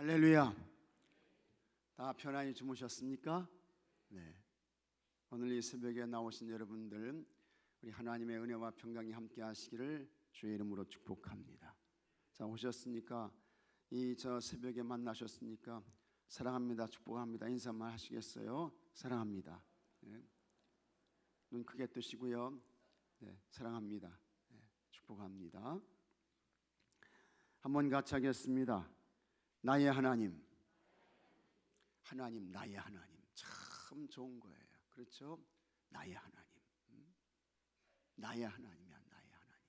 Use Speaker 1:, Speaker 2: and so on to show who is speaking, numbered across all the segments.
Speaker 1: 할렐루야. 다 편안히 주무셨습니까? 네. 오늘 이 새벽에 나오신 여러분들, 우리 하나님의 은혜와 평강이 함께 하시기를 주의 이름으로 축복합니다. 자, 오셨으니까 저 새벽에 만나셨으니까 사랑합니다, 축복합니다 인사만 하시겠어요? 사랑합니다. 네. 눈 크게 뜨시고요. 네, 사랑합니다. 네, 축복합니다. 한번 같이 하겠습니다. 나의 하나님, 하나님, 나의 하나님, 참 좋은 거예요. 그렇죠? 나의 하나님, 나의 하나님이야, 나의 하나님.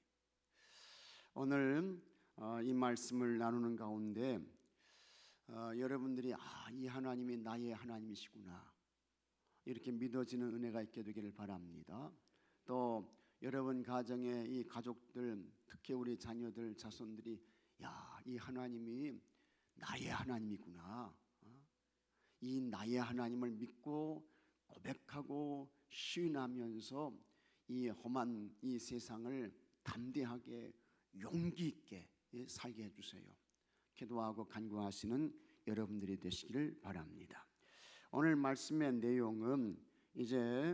Speaker 1: 오늘 이 말씀을 나누는 가운데 여러분들이 이 하나님이 나의 하나님이시구나, 이렇게 믿어지는 은혜가 있게 되기를 바랍니다. 또 여러분 가정의 이 가족들, 특히 우리 자녀들, 자손들이 이 하나님이 나의 하나님이구나, 이 나의 하나님을 믿고 고백하고 시인하면서 이 험한 이 세상을 담대하게 용기 있게 살게 해주세요. 기도하고 간구하시는 여러분들이 되시기를 바랍니다. 오늘 말씀의 내용은 이제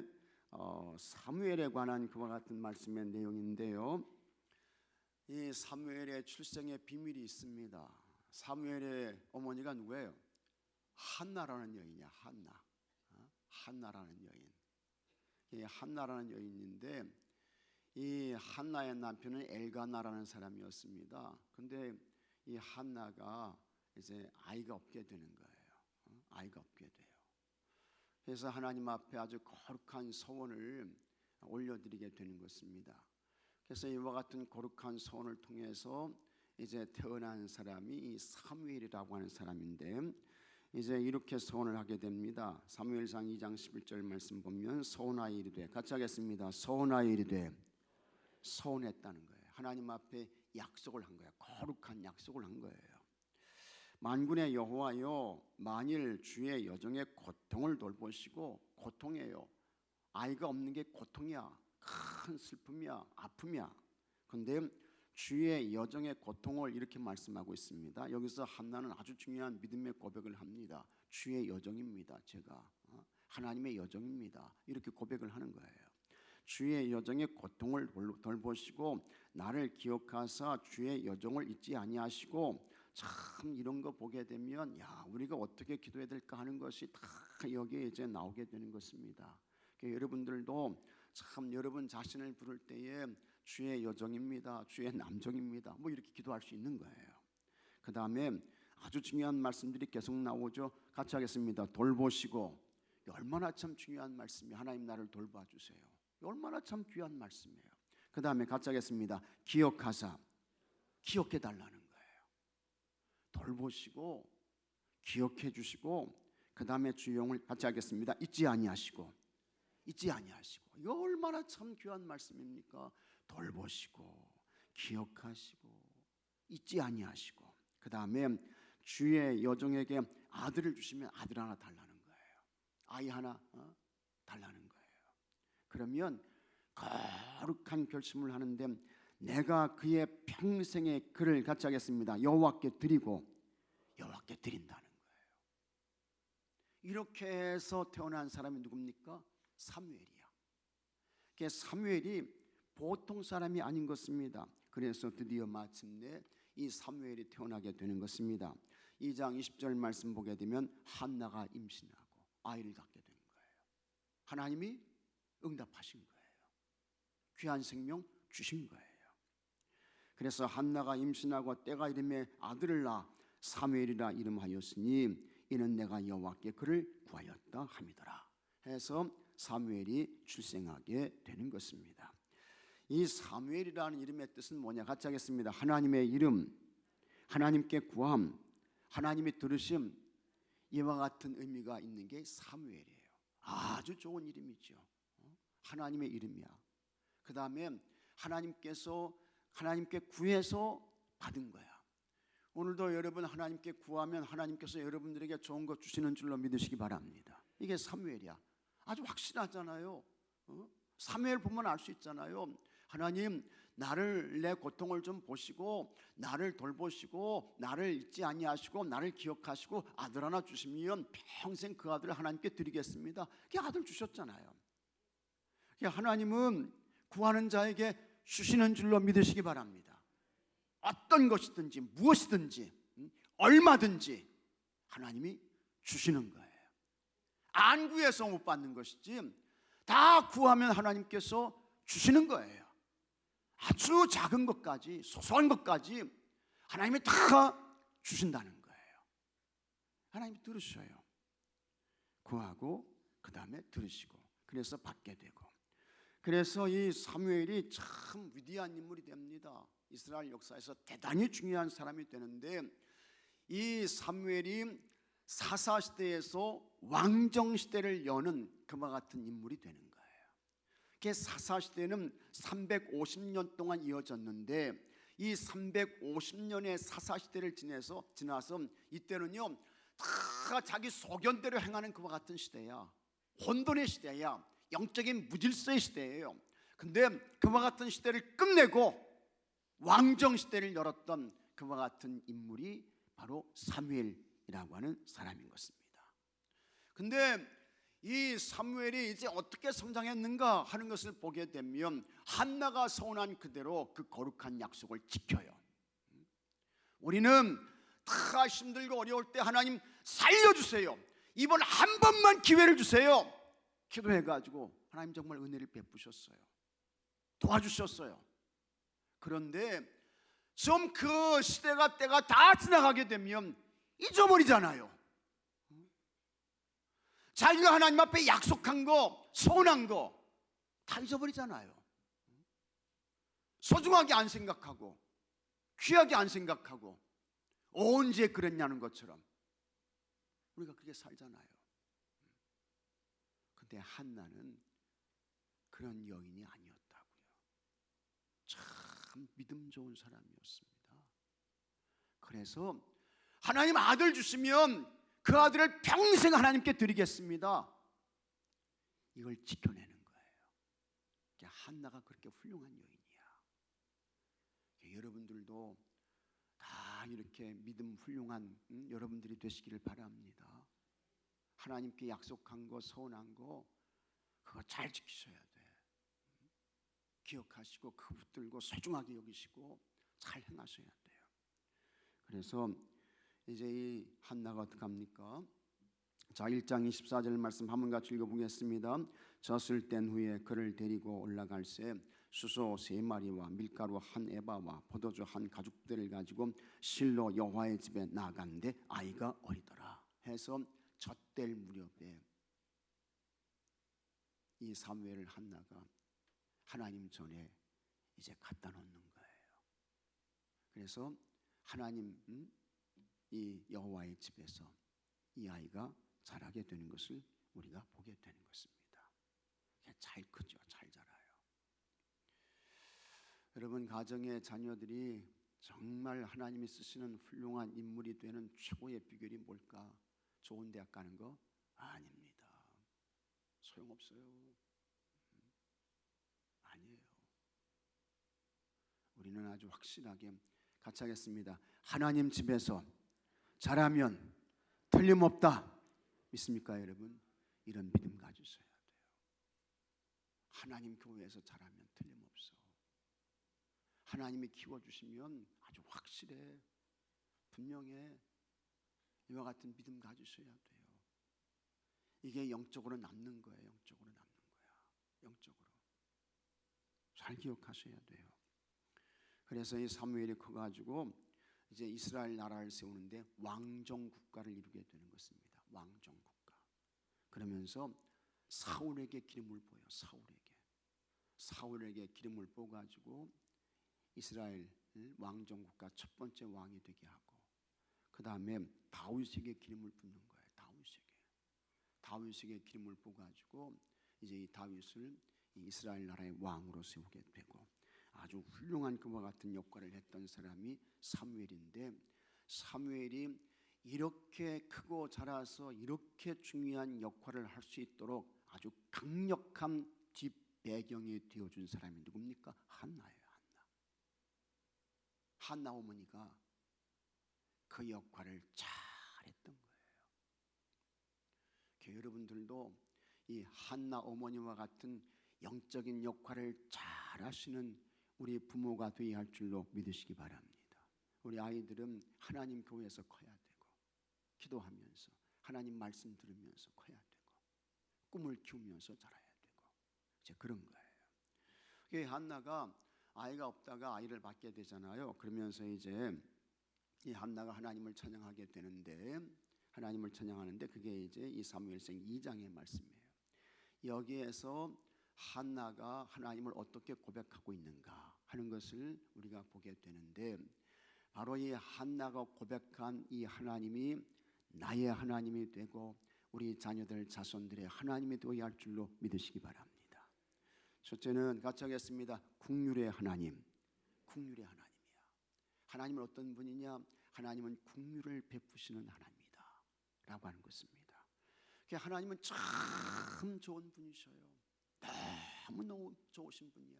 Speaker 1: 사무엘에 관한 그와 같은 말씀의 내용인데요, 이 사무엘의 출생의 비밀이 있습니다. 사무엘의 어머니가 누구예요? 한나라는 여인이야. 한나라는 여인. 이 한나라는 여인인데, 이 한나의 남편은 엘가나라는 사람이었습니다. 근데 이 한나가 이제 아이가 없게 되는 거예요. 아이가 없게 돼요. 그래서 하나님 앞에 아주 거룩한 서원을 올려드리게 되는 것입니다. 그래서 이와 같은 거룩한 서원을 통해서 이제 태어난 사람이 이 사무엘이라고 하는 사람인데, 이제 이렇게 서원을 하게 됩니다. 사무엘상 2장 11절 말씀 보면 서원하여 이르되, 같이 하겠습니다. 서원하여 이르되, 서원했다는 거예요. 하나님 앞에 약속을 한 거예요. 거룩한 약속을 한 거예요. 만군의 여호와여, 만일 주의 여종의 고통을 돌보시고, 고통이에요. 아이가 없는 게 고통이야. 큰 슬픔이야. 아픔이야. 그런데 주의 여정의 고통을 이렇게 말씀하고 있습니다. 여기서 한나는 아주 중요한 믿음의 고백을 합니다. 주의 여정입니다. 제가 하나님의 여정입니다. 이렇게 고백을 하는 거예요. 주의 여정의 고통을 돌보시고 나를 기억하사 주의 여정을 잊지 아니하시고, 참 이런 거 보게 되면 우리가 어떻게 기도해야 될까 하는 것이 다 여기에 이제 나오게 되는 것입니다. 여러분들도 참 여러분 자신을 부를 때에 주의 여정입니다, 주의 남정입니다, 뭐 이렇게 기도할 수 있는 거예요. 그 다음에 아주 중요한 말씀들이 계속 나오죠. 같이 하겠습니다. 돌보시고. 얼마나 참 중요한 말씀이에요. 하나님 나를 돌봐주세요. 얼마나 참 귀한 말씀이에요. 그 다음에 같이 하겠습니다. 기억하사. 기억해 달라는 거예요. 돌보시고 기억해 주시고, 그 다음에 주용을 같이 하겠습니다. 잊지 아니하시고. 잊지 아니하시고. 이거 얼마나 참 귀한 말씀입니까? 돌보시고 기억하시고 잊지 아니하시고, 그 다음에 주의 여종에게 아들을 주시면 아들 하나 달라는 거예요. 아이 하나 달라는 거예요. 그러면 거룩한 결심을 하는데, 내가 그의 평생의 그를 같이 하겠습니다. 여호와께 드리고 여호와께 드린다는 거예요. 이렇게 해서 태어난 사람이 누굽니까? 사무엘이야. 사무엘이 보통 사람이 아닌 것입니다. 그래서 드디어 마침내 이 사무엘이 태어나게 되는 것입니다. 2장 20절 말씀 보게 되면 한나가 임신하고 아이를 갖게 된 거예요. 하나님이 응답하신 거예요. 귀한 생명 주신 거예요. 그래서 한나가 임신하고 때가 이름에 아들을 낳아 사무엘이라 이름하였으니 이는 내가 여호와께 그를 구하였다 함이더라 해서 사무엘이 출생하게 되는 것입니다. 이 사무엘이라는 이름의 뜻은 뭐냐? 같이 하겠습니다. 하나님의 이름, 하나님께 구함, 하나님의 들으심, 이와 같은 의미가 있는 게 사무엘이에요. 아주 좋은 이름이죠. 하나님의 이름이야. 그 다음에 하나님께 구해서 받은 거야. 오늘도 여러분 하나님께 구하면 하나님께서 여러분들에게 좋은 것 주시는 줄로 믿으시기 바랍니다. 이게 사무엘이야. 아주 확실하잖아요. 사무엘 보면 알 수 있잖아요. 하나님, 나를 내 고통을 좀 보시고 나를 돌보시고 나를 잊지 아니하시고 나를 기억하시고 아들 하나 주시면 평생 그 아들을 하나님께 드리겠습니다. 그 아들 주셨잖아요. 하나님은 구하는 자에게 주시는 줄로 믿으시기 바랍니다. 어떤 것이든지 무엇이든지 얼마든지 하나님이 주시는 거예요. 안 구해서 못 받는 것이지 다 구하면 하나님께서 주시는 거예요. 아주 작은 것까지 소소한 것까지 하나님이 다 주신다는 거예요. 하나님이 들으셔요. 구하고 그 다음에 들으시고 그래서 받게 되고. 그래서 이 사무엘이 참 위대한 인물이 됩니다. 이스라엘 역사에서 대단히 중요한 사람이 되는데 이 사무엘이 사사시대에서 왕정시대를 여는 그와 같은 인물이 되는 거예요. 사사시대는 350년 동안 이어졌는데 이 350년의 사사시대를 지나서 이때는요 다 자기 소견대로 행하는 그와 같은 시대야. 혼돈의 시대야. 영적인 무질서의 시대예요. 근데 그와 같은 시대를 끝내고 왕정시대를 열었던 그와 같은 인물이 바로 사무엘이라고 하는 사람인 것입니다. 근데 이 사무엘이 이제 어떻게 성장했는가 하는 것을 보게 되면 한나가 서원한 그대로 그 거룩한 약속을 지켜요. 우리는 다 힘들고 어려울 때 하나님 살려주세요, 이번 한 번만 기회를 주세요 기도해가지고 하나님 정말 은혜를 베푸셨어요. 도와주셨어요. 그런데 좀 그 시대가 때가 다 지나가게 되면 잊어버리잖아요. 자기가 하나님 앞에 약속한 거, 소원한 거 다 잊어버리잖아요. 소중하게 안 생각하고 귀하게 안 생각하고 언제 그랬냐는 것처럼 우리가 그렇게 살잖아요. 근데 한나는 그런 여인이 아니었다고요. 참 믿음 좋은 사람이었습니다. 그래서 하나님 아들 주시면 그 아들을 평생 하나님께 드리겠습니다, 이걸 지켜내는 거예요. 한나가 그렇게 훌륭한 여인이야. 여러분들도 다 이렇게 믿음 훌륭한 여러분들이 되시기를 바랍니다. 하나님께 약속한 거, 소원한 거 그거 잘 지키셔야 돼. 기억하시고 그거 붙들고 소중하게 여기시고 잘 행하셔야 돼요. 그래서 이제 이 한나가 어떻게 합니까? 자, 1장 24절 말씀 한번 같이 읽어보겠습니다. 젖을 뗀 후에 그를 데리고 올라갈새 수소 3마리와 밀가루 1에바와 포도주 1가죽대를 가지고 실로 여호와의 집에 나아간데 아이가 어리더라 해서 젖될 무렵에 이 사무엘을 한나가 하나님 전에 이제 갖다 놓는 거예요. 그래서 하나님 이 여호와의 집에서 이 아이가 자라게 되는 것을 우리가 보게 되는 것입니다. 잘 크죠. 잘 자라요. 여러분 가정의 자녀들이 정말 하나님이 쓰시는 훌륭한 인물이 되는 최고의 비결이 뭘까? 좋은 대학 가는 거? 아닙니다. 소용없어요. 아니에요. 우리는 아주 확실하게 같이 하겠습니다. 하나님 집에서 자라면 틀림없다. 믿습니까 여러분? 이런 믿음 가지셔야 돼요. 하나님 교회에서 자라면 틀림없어. 하나님이 키워주시면 아주 확실해, 분명해. 이와 같은 믿음 가지셔야 돼요. 이게 영적으로 남는 거예요. 영적으로 남는 거야. 영적으로 잘 기억하셔야 돼요. 그래서 이 사무엘이 커가지고 이제 이스라엘 나라를 세우는데 왕정 국가를 이루게 되는 것입니다. 왕정 국가. 그러면서 사울에게 기름을 부어요. 사울에게 기름을 부어가지고 이스라엘 왕정 국가 첫 번째 왕이 되게 하고, 그 다음에 다윗에게 기름을 붓는 거예요. 다윗에게 기름을 부어가지고 이제 이 다윗을 이 이스라엘 나라의 왕으로 세우게 되고, 아주 훌륭한 그와 같은 역할을 했던 사람이 사무엘인데, 사무엘이 이렇게 크고 자라서 이렇게 중요한 역할을 할 수 있도록 아주 강력한 뒷배경이 되어준 사람이 누굽니까? 한나예요. 한나. 한나 어머니가 그 역할을 잘했던 거예요. 여러분들도 이 한나 어머니와 같은 영적인 역할을 잘하시는 우리 부모가 되어야 할 줄로 믿으시기 바랍니다. 우리 아이들은 하나님 교회에서 커야 되고, 기도하면서 하나님 말씀 들으면서 커야 되고, 꿈을 키우면서 자라야 되고, 이제 그런 거예요. 한나가 아이가 없다가 아이를 받게 되잖아요. 그러면서 이제 이 한나가 하나님을 찬양하게 되는데, 하나님을 찬양하는데 그게 이제 이 사무엘상 2장의 말씀이에요. 여기에서 한나가 하나님을 어떻게 고백하고 있는가 하는 것을 우리가 보게 되는데, 바로 이 한나가 고백한 이 하나님이 나의 하나님이 되고 우리 자녀들 자손들의 하나님이 되어야 할 줄로 믿으시기 바랍니다. 첫째는 같이 하겠습니다. 국률의 하나님. 국률의 하나님이야. 하나님은 어떤 분이냐? 하나님은 국률을 베푸시는 하나님이다 라고 하는 것입니다. 하나님은 참 좋은 분이셔요. 너무너무 좋으신 분이야.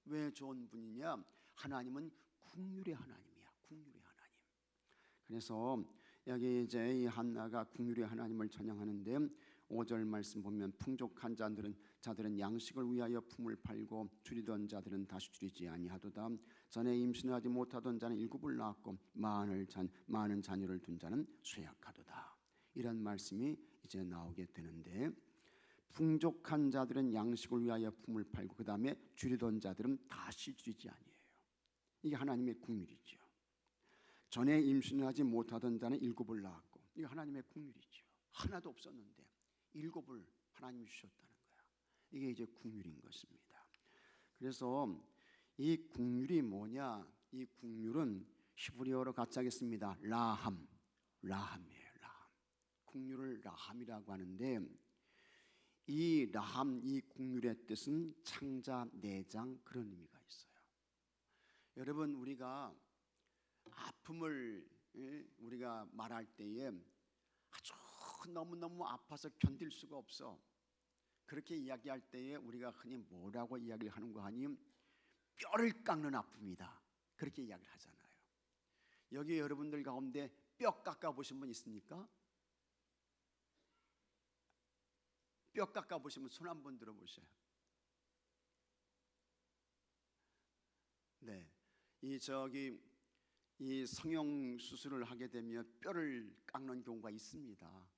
Speaker 1: 왜 좋은 분이냐? 하나님은 국률의 하나님이야. 국률의 하나님. 그래서 여기 이제 이 한나가 국률의 하나님을 찬양하는데 5절 말씀 보면 풍족한 자들은 양식을 위하여 품을 팔고 줄이던 자들은 다시 줄이지 아니하도다. 전에 임신하지 못하던 자는 7을 낳았고 많은 자녀를 둔 자는 쇠약하도다. 이런 말씀이 이제 나오게 되는데, 풍족한 자들은 양식을 위하여 품을 팔고 그 다음에 줄이던 자들은 다시 줄이지 아니해요. 이게 하나님의 국률이죠. 전에 임신하지 못하던 자는 7을 낳았고, 이게 하나님의 국률이죠. 하나도 없었는데 7을 하나님이 주셨다는 거야. 이게 이제 국률인 것입니다. 그래서 이 국률이 뭐냐? 이 국률은 히브리어로 같이 하겠습니다. 라함이에요. 라함. 국률을 라함이라고 하는데, 이 라함, 이 국률의 뜻은 창자, 내장, 그런 의미가 있어요. 여러분, 우리가 아픔을 우리가 말할 때에 아주 너무너무 아파서 견딜 수가 없어. 그렇게 이야기할 때에 우리가 흔히 뭐라고 이야기를 하는가 하니, 뼈를 깎는 아픔이다, 그렇게 이야기를 하잖아요. 여기 여러분들 가운데 뼈 깎아보신 분 있습니까? 뼈 깎아보시면 손 한번 들어보세요. 네, 이 성형 수술을 하게 되면 뼈를 깎는 경우가 있습니다.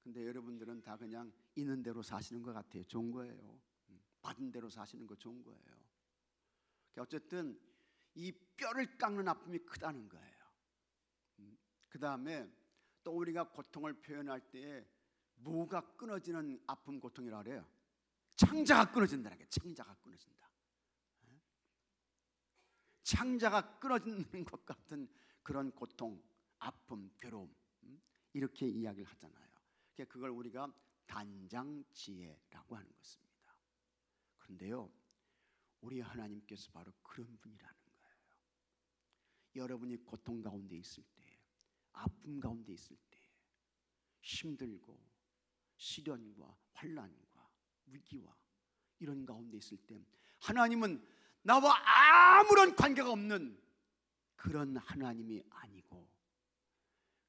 Speaker 1: 근데 여러분들은 다 그냥 있는 대로 사시는 것 같아요. 좋은 거예요. 받은 대로 사시는 거 좋은 거예요. 어쨌든 이 뼈를 깎는 아픔이 크다는 거예요. 그 다음에 또 우리가 고통을 표현할 때 뭐가 끊어지는 아픔, 고통이라고 그래요? 창자가 끊어진다는 게, 창자가 끊어진다. 창자가 끊어지는 것 같은 그런 고통, 아픔, 괴로움, 이렇게 이야기를 하잖아요. 그걸 우리가 단장지혜라고 하는 것입니다. 그런데요, 우리 하나님께서 바로 그런 분이라는 거예요. 여러분이 고통 가운데 있을 때, 아픔 가운데 있을 때, 힘들고 시련과 환난과 위기와 이런 가운데 있을 때, 하나님은 나와 아무런 관계가 없는 그런 하나님이 아니고,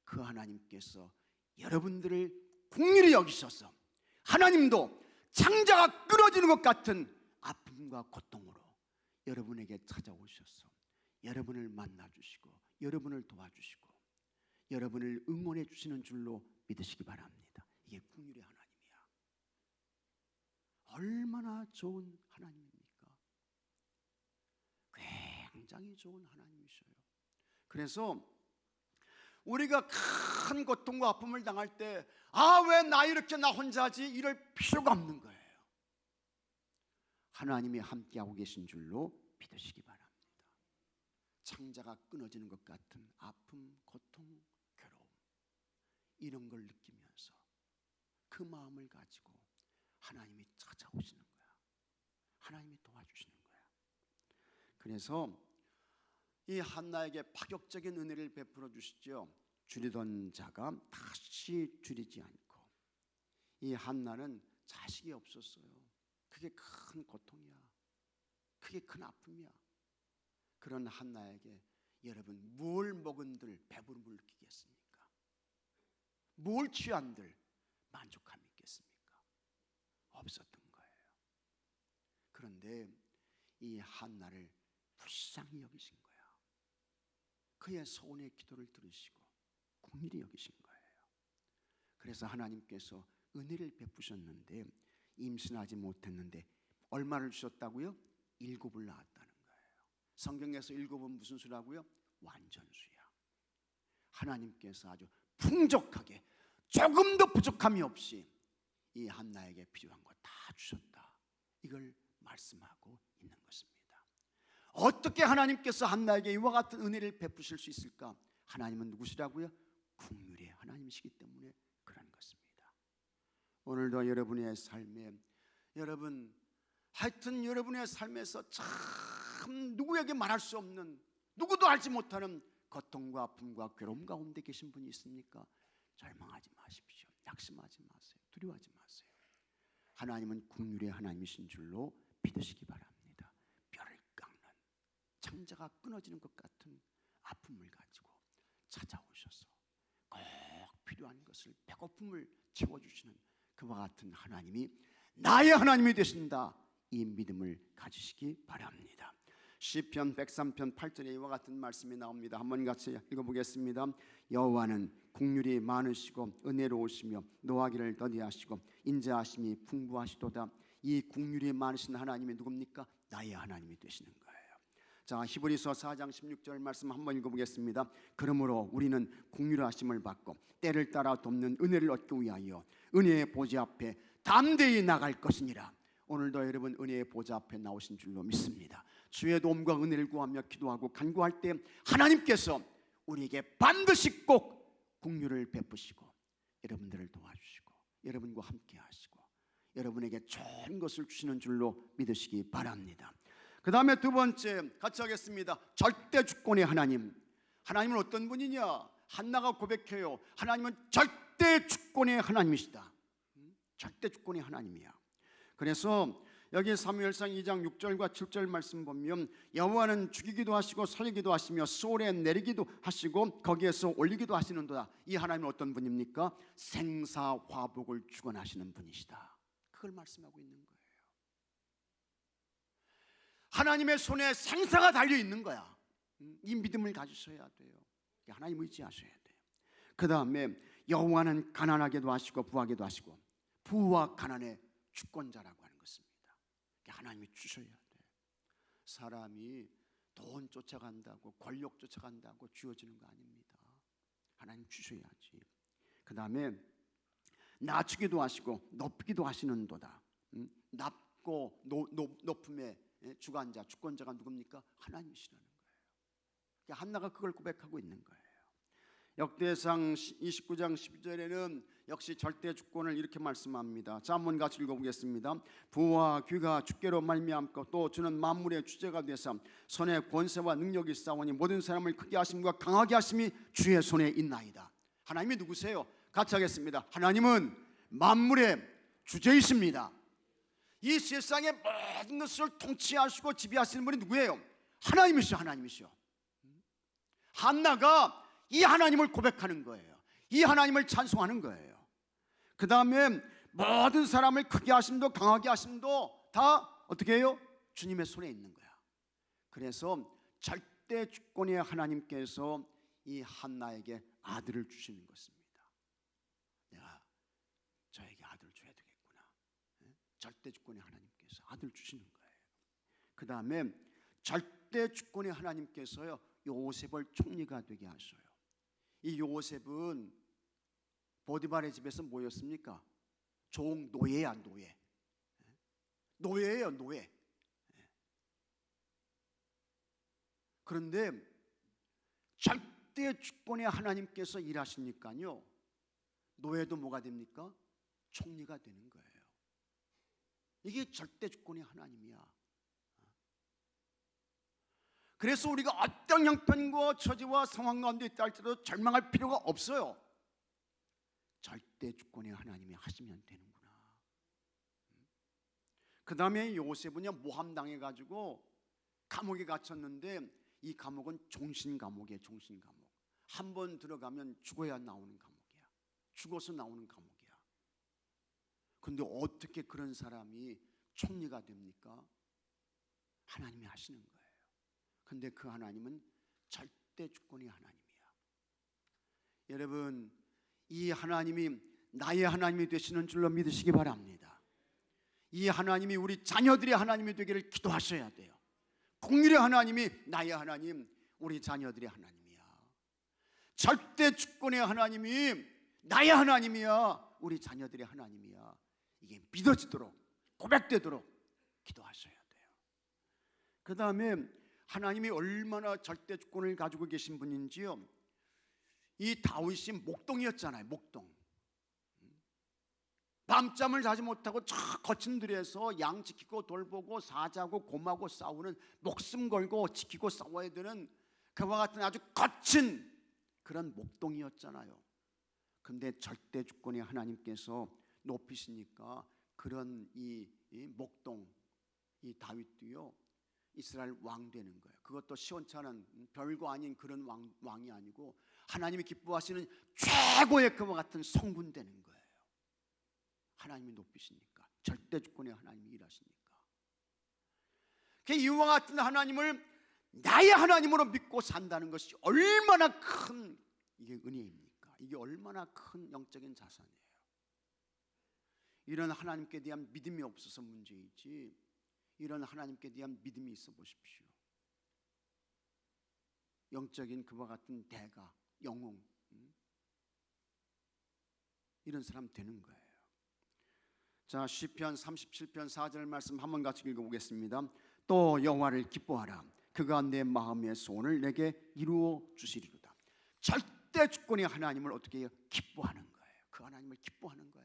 Speaker 1: 그 하나님께서 여러분들을 긍휼히 여기셔서 하나님도 창자가 끊어지는 것 같은 아픔과 고통으로 여러분에게 찾아오셔서 여러분을 만나주시고 여러분을 도와주시고 여러분을 응원해 주시는 줄로 믿으시기 바랍니다. 이게 긍휼의 하나님이야. 얼마나 좋은 하나님입니까? 굉장히 좋은 하나님이셔요. 그래서 우리가 큰 고통과 아픔을 당할 때, 왜 나 이렇게 나 혼자지, 이럴 필요가 없는 거예요. 하나님이 함께하고 계신 줄로 믿으시기 바랍니다. 창자가 끊어지는 것 같은 아픔, 고통, 괴로움, 이런 걸 느끼면서 그 마음을 가지고 하나님이 찾아오시는 거야. 하나님이 도와주시는 거야. 그래서 이 한나에게 파격적인 은혜를 베풀어 주시죠. 줄이던 자가 다시 줄이지 않고, 이 한나는 자식이 없었어요. 그게 큰 고통이야. 그게 큰 아픔이야. 그런 한나에게 여러분 뭘 먹은들 배부름을 느끼겠습니까? 뭘 취한들 만족함이 있겠습니까? 없었던 거예요. 그런데 이 한나를 불쌍히 여기신 거야. 그의 소원의 기도를 들으시고 긍휼히 여기신 거예요. 그래서 하나님께서 은혜를 베푸셨는데 임신하지 못했는데 얼마를 주셨다고요? 7을 낳았다는 거예요. 성경에서 7은 무슨 수라고요? 완전수야. 하나님께서 아주 풍족하게 조금도 부족함이 없이 이 한나에게 필요한 거 다 주셨다. 이걸 말씀하고 있는 것입니다. 어떻게 하나님께서 한나에게 이와 같은 은혜를 베푸실 수 있을까? 하나님은 누구시라고요? 긍휼의 하나님이시기 때문에 그런 것입니다. 오늘도 여러분의 삶에 하여튼 여러분의 삶에서 참 누구에게 말할 수 없는, 누구도 알지 못하는 고통과 아픔과 괴로움 가운데 계신 분이 있습니까? 절망하지 마십시오. 낙심하지 마세요. 두려워하지 마세요. 하나님은 긍휼의 하나님이신 줄로 믿으시기 바랍니다. 뼈를 깎는 창자가 끊어지는 것 같은 아픔을 가지고 찾아오셔서 꼭 필요한 것을, 배고픔을 채워주시는 그와 같은 하나님이 나의 하나님이 되신다. 이 믿음을 가지시기 바랍니다. 시편 103편 8절에 이와 같은 말씀이 나옵니다. 한번 같이 읽어보겠습니다. 여호와는 긍휼이 많으시고 은혜로우시며 노하기를 더디하시고 인자하심이 풍부하시도다. 이 긍휼이 많으신 하나님이 누굽니까? 나의 하나님이 되시는 거예요. 자, 히브리서 4장 16절 말씀 한번 읽어보겠습니다. 그러므로 우리는 긍휼하심을 받고 때를 따라 돕는 은혜를 얻기 위하여 은혜의 보좌 앞에 담대히 나갈 것이니라. 오늘도 여러분 은혜의 보좌 앞에 나오신 줄로 믿습니다. 주의 도움과 은혜를 구하며 기도하고 간구할 때 하나님께서 우리에게 반드시 꼭 긍휼을 베푸시고 여러분들을 도와주시고 여러분과 함께 하시고 여러분에게 좋은 것을 주시는 줄로 믿으시기 바랍니다. 그 다음에 두 번째 같이 하겠습니다. 절대 주권의 하나님. 하나님은 어떤 분이냐? 한나가 고백해요. 하나님은 절대 주권의 하나님이시다. 절대 주권의 하나님이야. 그래서 여기 사무엘상 2장 6절과 7절 말씀 보면 여호와는 죽이기도 하시고 살리기도 하시며 소홀에 내리기도 하시고 거기에서 올리기도 하시는도다. 이 하나님은 어떤 분입니까? 생사화복을 주관하시는 분이시다. 그걸 말씀하고 있는 거예요. 하나님의 손에 생사가 달려있는 거야. 이 믿음을 가지셔야 돼요. 하나님 의지하셔야 돼요. 그 다음에 여호와는 가난하게도 하시고 부하게도 하시고 부와 가난의 주권자라고 하는 것입니다. 하나님이 주셔야 돼요. 사람이 돈 쫓아간다고 권력 쫓아간다고 주어지는 거 아닙니다. 하나님 주셔야지. 그 다음에 낮추기도 하시고 높이기도 하시는도다. 낮고 높음의 주관자, 주권자가 누굽니까? 하나님이시라는 거예요. 한나가 그걸 고백하고 있는 거예요. 역대상 29장 12절에는 역시 절대 주권을 이렇게 말씀합니다. 자, 한번 같이 읽어보겠습니다. 부와 귀가 주께로 말미암고 또 주는 만물의 주제가 되사 손에 권세와 능력이 있사오니 모든 사람을 크게 하심과 강하게 하심이 주의 손에 있나이다. 하나님이 누구세요? 같이 하겠습니다. 하나님은 만물의 주제이십니다. 이 세상의 모든 것을 통치하시고 지배하시는 분이 누구예요? 하나님이시죠. 하나님이시죠. 한나가 이 하나님을 고백하는 거예요. 이 하나님을 찬송하는 거예요. 그 다음에 모든 사람을 크게 하심도 강하게 하심도 다 어떻게 해요? 주님의 손에 있는 거야. 그래서 절대 주권의 하나님께서 이 한나에게 아들을 주시는 것입니다. 내가 저에게 아들을 줘야 되겠구나. 절대 주권의 하나님께서 아들을 주시는 거예요. 그 다음에 절대 주권의 하나님께서요 요셉을 총리가 되게 하셔요. 이 요셉은 보디발의 집에서 뭐였습니까? 종, 노예야. 노예예요. 노예. 그런데 절대 주권의 하나님께서 일하시니까요 노예도 뭐가 됩니까? 총리가 되는 거예요. 이게 절대 주권의 하나님이야. 그래서 우리가 어떤 형편과 처지와 상황 가운데 있다 할지라도 절망할 필요가 없어요. 절대 주권의 하나님이 하시면 되는구나. 그 다음에 요셉은요 모함당해가지고 감옥에 갇혔는데 이 감옥은 종신 감옥이에요. 종신 감옥. 한 번 들어가면 죽어야 나오는 감옥이야. 죽어서 나오는 감옥이야. 근데 어떻게 그런 사람이 총리가 됩니까? 하나님이 하시는 거예요. 근데 그 하나님은 절대 주권의 하나님이야. 여러분, 이 하나님이 나의 하나님이 되시는 줄로 믿으시기 바랍니다. 이 하나님이 우리 자녀들의 하나님이 되기를 기도하셔야 돼요. 공률의 하나님이 나의 하나님, 우리 자녀들의 하나님이야. 절대 주권의 하나님이 나의 하나님이야, 우리 자녀들의 하나님이야. 이게 믿어지도록, 고백되도록 기도하셔야 돼요. 그 다음에 하나님이 얼마나 절대 주권을 가지고 계신 분인지요, 이 다윗이 목동이었잖아요. 목동. 밤잠을 자지 못하고 저 거친 들에서 양 지키고 돌보고 사자고 곰하고 싸우는, 목숨 걸고 지키고 싸워야 되는 그와 같은 아주 거친 그런 목동이었잖아요. 근데 절대 주권의 하나님께서 높이시니까 그런 이 목동, 이 다윗도요 이스라엘 왕 되는 거예요. 그것도 시원찮은 별거 아닌 그런 왕이 아니고 하나님이 기뻐하시는 최고의 그와 같은 성군 되는 거예요. 하나님이 높이시니까, 절대 주권의 하나님이 일하시니까. 이와 같은 하나님을 나의 하나님으로 믿고 산다는 것이 얼마나 큰 이게 은혜입니까? 이게 얼마나 큰 영적인 자산이에요. 이런 하나님께 대한 믿음이 없어서 문제이지, 이런 하나님께 대한 믿음이 있어 보십시오. 영적인 그와 같은 대가, 영웅, 이런 사람 되는 거예요. 자, 시편 37편 4절 말씀 한번 같이 읽어보겠습니다. 또 여호와를 기뻐하라. 그가 내 마음의 소원을 내게 이루어 주시리로다. 절대 주권의 하나님을 어떻게 해요? 기뻐하는 거예요. 그 하나님을 기뻐하는 거야.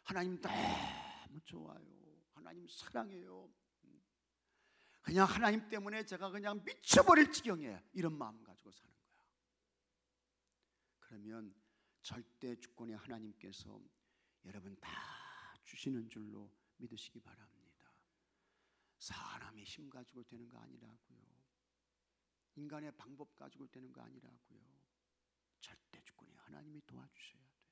Speaker 1: 하나님 너무 좋아요. 하나님 사랑해요. 그냥 하나님 때문에 제가 그냥 미쳐버릴 지경이에요. 이런 마음 가지고 사는 거야. 그러면 절대 주권의 하나님께서 여러분 다 주시는 줄로 믿으시기 바랍니다. 사람의 힘 가지고 되는 거 아니라고요. 인간의 방법 가지고 되는 거 아니라고요. 절대 주권의 하나님이 도와주셔야 돼요.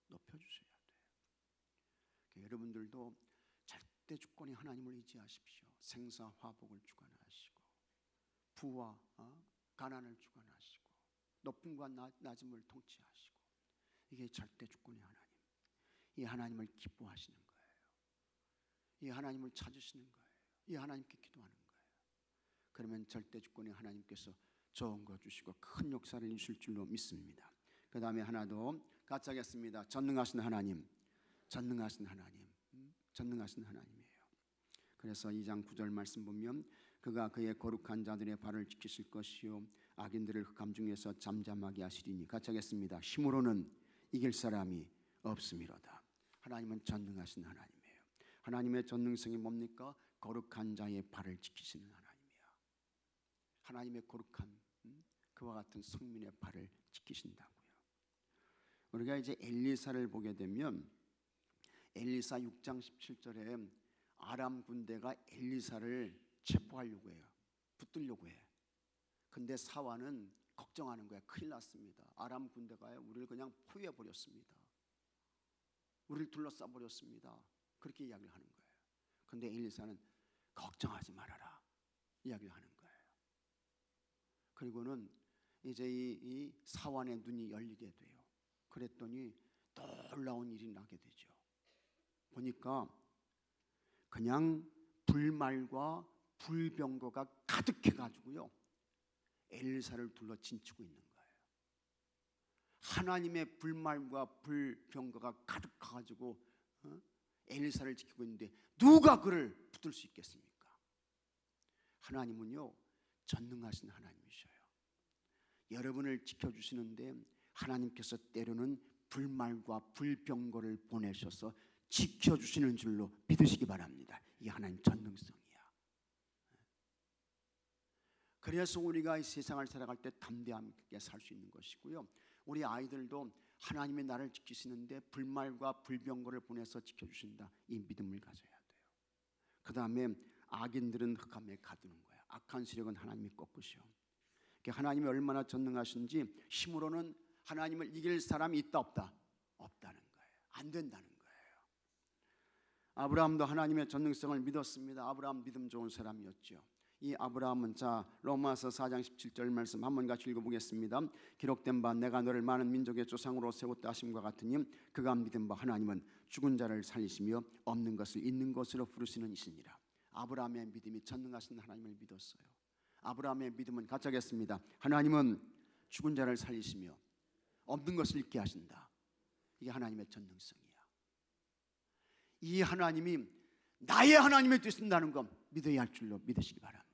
Speaker 1: 높여주셔야 돼요. 여러분들도 절대 주권의 하나님을 의지하십시오. 생사화복을 주관하시고 부와 가난을 주관하시고 높음과 낮음을 통치하시고, 이게 절대 주권의 하나님. 이 하나님을 기뻐하시는 거예요. 이 하나님을 찾으시는 거예요. 이 하나님께 기도하는 거예요. 그러면 절대 주권의 하나님께서 좋은 거 주시고 큰 역사를 이루실 줄로 믿습니다. 그 다음에 하나 더 같이 하겠습니다. 전능하신 하나님, 전능하신 하나님, 전능하신 하나님이에요. 그래서 2장 9절 말씀 보면 그가 그의 거룩한 자들의 발을 지키실 것이요 악인들을 흑암 중에서 잠잠하게 하시리니, 같이 하겠습니다. 힘으로는 이길 사람이 없음이로다. 하나님은 전능하신 하나님이에요. 하나님의 전능성이 뭡니까? 거룩한 자의 발을 지키시는 하나님이야. 하나님의 거룩한 그와 같은 성민의 발을 지키신다고요. 우리가 이제 엘리사를 보게 되면 엘리사 6장 17절에 아람 군대가 엘리사를 체포하려고 해요. 붙들려고 해. 근데 사환은 걱정하는 거야. 큰일 났습니다. 아람 군대가 우리를 그냥 포위해 버렸습니다. 우리를 둘러싸 버렸습니다. 그렇게 이야기를 하는 거예요. 근데 엘리사는 걱정하지 말아라 이야기를 하는 거예요. 그리고는 이제 이 사환의 눈이 열리게 돼요. 그랬더니 놀라운 일이 나게 되죠. 보니까 그냥 불말과 불병거가 가득해가지고요 엘리사를 둘러 진치고 있는 거예요. 하나님의 불말과 불병거가 가득해가지고 엘리사를 지키고 있는데 누가 그를 붙들 수 있겠습니까? 하나님은요 전능하신 하나님이셔요. 여러분을 지켜주시는데 하나님께서 때로는 불말과 불병거를 보내셔서 지켜주시는 줄로 믿으시기 바랍니다. 이게 하나님 전능성이야. 그래서 우리가 이 세상을 살아갈 때 담대함 있게 살 수 있는 것이고요, 우리 아이들도 하나님의 나를 지키시는데 불말과 불병거를 보내서 지켜주신다, 이 믿음을 가져야 돼요. 그 다음에 악인들은 흑암에 가두는 거야. 악한 세력은 하나님이 꺾으셔. 하나님이 얼마나 전능하신지 힘으로는 하나님을 이길 사람이 있다 없다? 없다는 거예요. 안 된다는 거예요. 아브라함도 하나님의 전능성을 믿었습니다. 아브라함 믿음 좋은 사람이었죠. 이 아브라함은 로마서 4장 17절 말씀 한번 같이 읽어보겠습니다. 기록된 바 내가 너를 많은 민족의 조상으로 세웠다 하심과 같으니 그가 믿은 바 하나님은 죽은 자를 살리시며 없는 것을 있는 것으로 부르시는 이시니라. 아브라함의 믿음이 전능하신 하나님을 믿었어요. 아브라함의 믿음은 가짜겠습니다. 하나님은 죽은 자를 살리시며 없는 것을 있게 하신다. 이게 하나님의 전능성이야. 이 하나님이 나의 하나님이 되신다는 것 믿어야 할 줄로 믿으시기 바랍니다.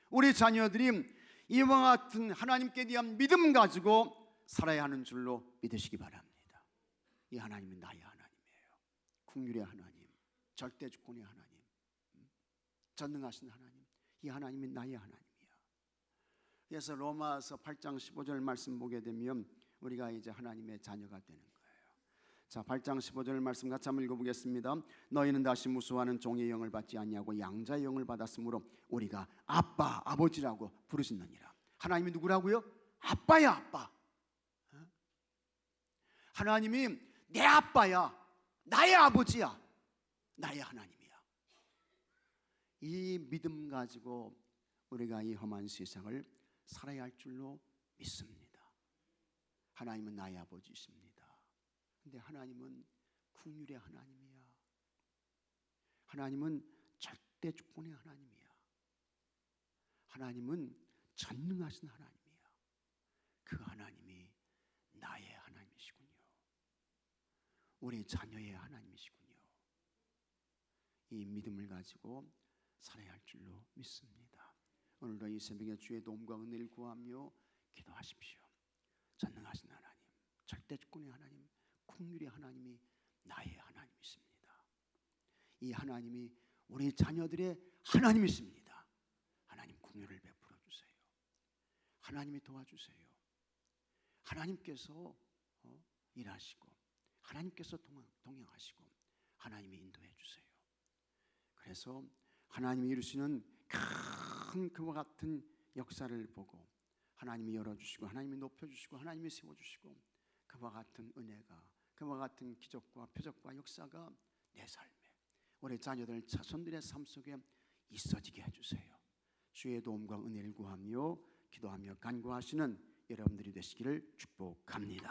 Speaker 1: 우리 자녀들이 이와 같은 하나님께 대한 믿음 가지고 살아야 하는 줄로 믿으시기 바랍니다. 이 하나님은 나의 하나님이에요. 긍휼의 하나님, 절대 주권의 하나님, 전능하신 하나님. 이 하나님이 나의 하나님이야. 그래서 로마서 8장 15절 말씀 보게 되면 우리가 이제 하나님의 자녀가 되는 거예요. 8장 15절 말씀 같이 한번 읽어보겠습니다. 너희는 다시 무수하는 종의 영을 받지 아니하고 양자의 영을 받았으므로 우리가 아빠, 아버지라고 부르짖느니라. 하나님이 누구라고요? 아빠야, 아빠. 하나님이 내 아빠야, 나의 아버지야, 나의 하나님이야. 이 믿음 가지고 우리가 이 험한 세상을 살아야 할 줄로 믿습니다. 하나님은 나의 아버지이십니다. 근데 하나님은 긍휼의 하나님이야. 하나님은 절대 주권의 하나님이야. 하나님은 전능하신 하나님이야. 그 하나님이 나의 하나님이시군요. 우리 자녀의 하나님이시군요. 이 믿음을 가지고 살아야 할 줄로 믿습니다. 오늘도 이 새벽에 주의 도움과 은혜를 구하며 기도하십시오. 전능하신 하나님, 절대 주권의 하나님, 긍휼의 하나님이 나의 하나님이십니다. 이 하나님이 우리 자녀들의 하나님이십니다. 하나님 긍휼을 베풀어 주세요. 하나님이 도와주세요. 하나님께서 일하시고 하나님께서 동행하시고 하나님이 인도해 주세요. 그래서 하나님이 이루시는 큰 그와 같은 역사를 보고 하나님이 열어주시고 하나님이 높여주시고 하나님이 세워주시고 그와 같은 은혜가 그와 같은 기적과 표적과 역사가 내 삶에 우리 자녀들 자손들의 삶 속에 있어지게 해주세요. 주의 도움과 은혜를 구하며 기도하며 간구하시는 여러분들이 되시기를 축복합니다.